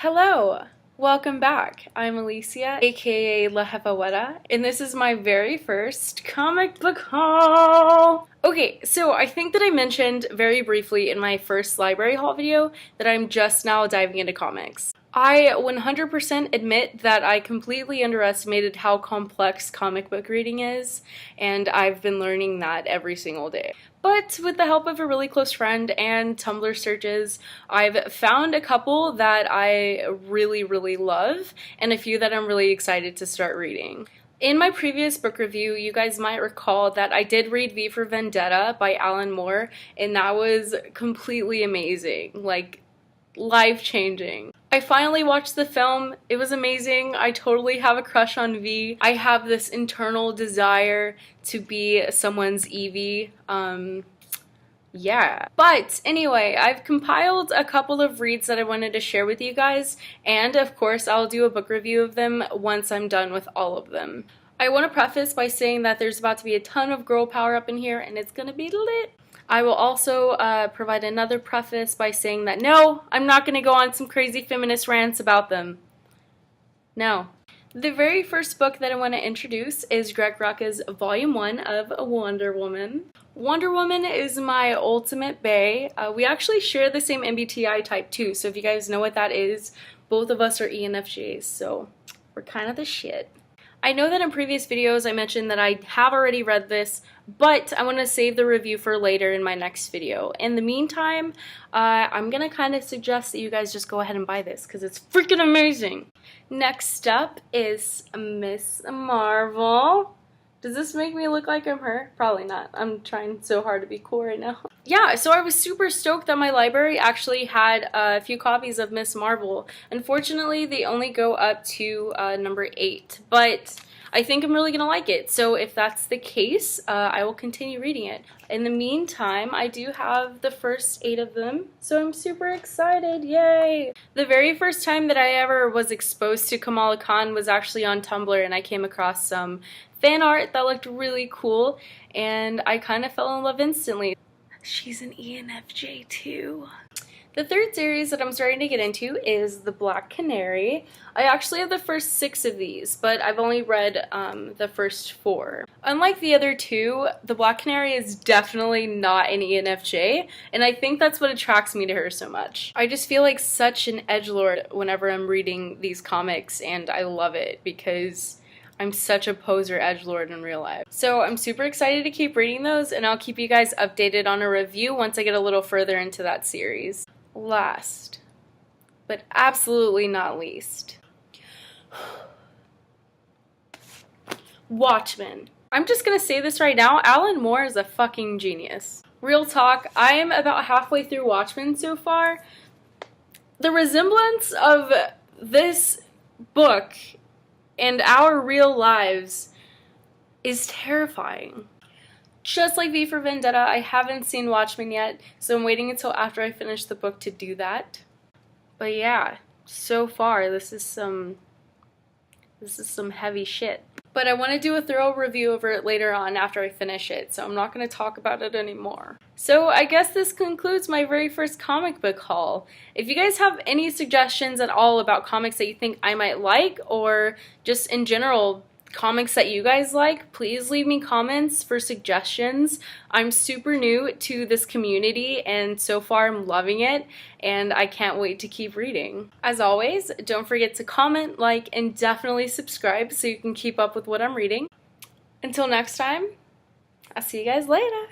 Hello! Welcome back. I'm Alicia, aka La Jefaweta, and this is my very first comic book haul! Okay, so I think that I mentioned very briefly in my first library haul video that I'm just now diving into comics. I 100% admit that I completely underestimated how complex comic book reading is, and I've been learning that every single day. But with the help of a really close friend and Tumblr searches, I've found a couple that I really love, and a few that I'm really excited to start reading. In my previous book review, you guys might recall that I did read V for Vendetta by Alan Moore, and that was completely amazing, like life-changing. I finally watched the film. It was amazing. I totally have a crush on V. I have this internal desire to be someone's Evie. Yeah. But anyway, I've compiled a couple of reads that I wanted to share with you guys, and of course I'll do a book review of them once I'm done with all of them. I want to preface by saying that there's about to be a ton of girl power up in here, and it's gonna be lit. I will also provide another preface by saying that no, I'm not going to go on some crazy feminist rants about them. No. The very first book that I want to introduce is Greg Rucka's Volume 1 of Wonder Woman. Wonder Woman is my ultimate bae. We actually share the same MBTI type too, so if you guys know what that is, both of us are ENFJs, so we're kind of the shit. I know that in previous videos I mentioned that I have already read this, but I want to save the review for later in my next video. In the meantime, I'm going to kind of suggest that you guys just go ahead and buy this because it's freaking amazing. Next up is Miss Marvel. Does this make me look like I'm her? Probably not. I'm trying so hard to be cool right now. Yeah, so I was super stoked that my library actually had a few copies of Miss Marvel. Unfortunately, they only go up to number 8, but I think I'm really gonna like it. So if that's the case, I will continue reading it. In the meantime, I do have the first 8 of them, so I'm super excited, yay! The very first time that I ever was exposed to Kamala Khan was actually on Tumblr, and I came across some fan art that looked really cool, and I kind of fell in love instantly. She's an ENFJ too. The third series that I'm starting to get into is The Black Canary. I actually have the first 6 of these, but I've only read the first 4. Unlike the other 2, The Black Canary is definitely not an ENFJ, and I think that's what attracts me to her so much. I just feel like such an edgelord whenever I'm reading these comics, and I love it because I'm such a poser edgelord in real life. So I'm super excited to keep reading those, and I'll keep you guys updated on a review once I get a little further into that series. Last, but absolutely not least, Watchmen. I'm just gonna say this right now, Alan Moore is a fucking genius. Real talk, I am about halfway through Watchmen so far. The resemblance of this book and our real lives is terrifying. Just like V for Vendetta, I haven't seen Watchmen yet, so I'm waiting until after I finish the book to do that. But yeah, so far this is some heavy shit. But I want to do a thorough review of it later on after I finish it, so I'm not going to talk about it anymore. So I guess this concludes my very first comic book haul. If you guys have any suggestions at all about comics that you think I might like, or just in general comics that you guys like, please leave me comments for suggestions. I'm super new to this community, and so far I'm loving it, and I can't wait to keep reading. As always, don't forget to comment, like, and definitely subscribe so you can keep up with what I'm reading. Until next time, I'll see you guys later.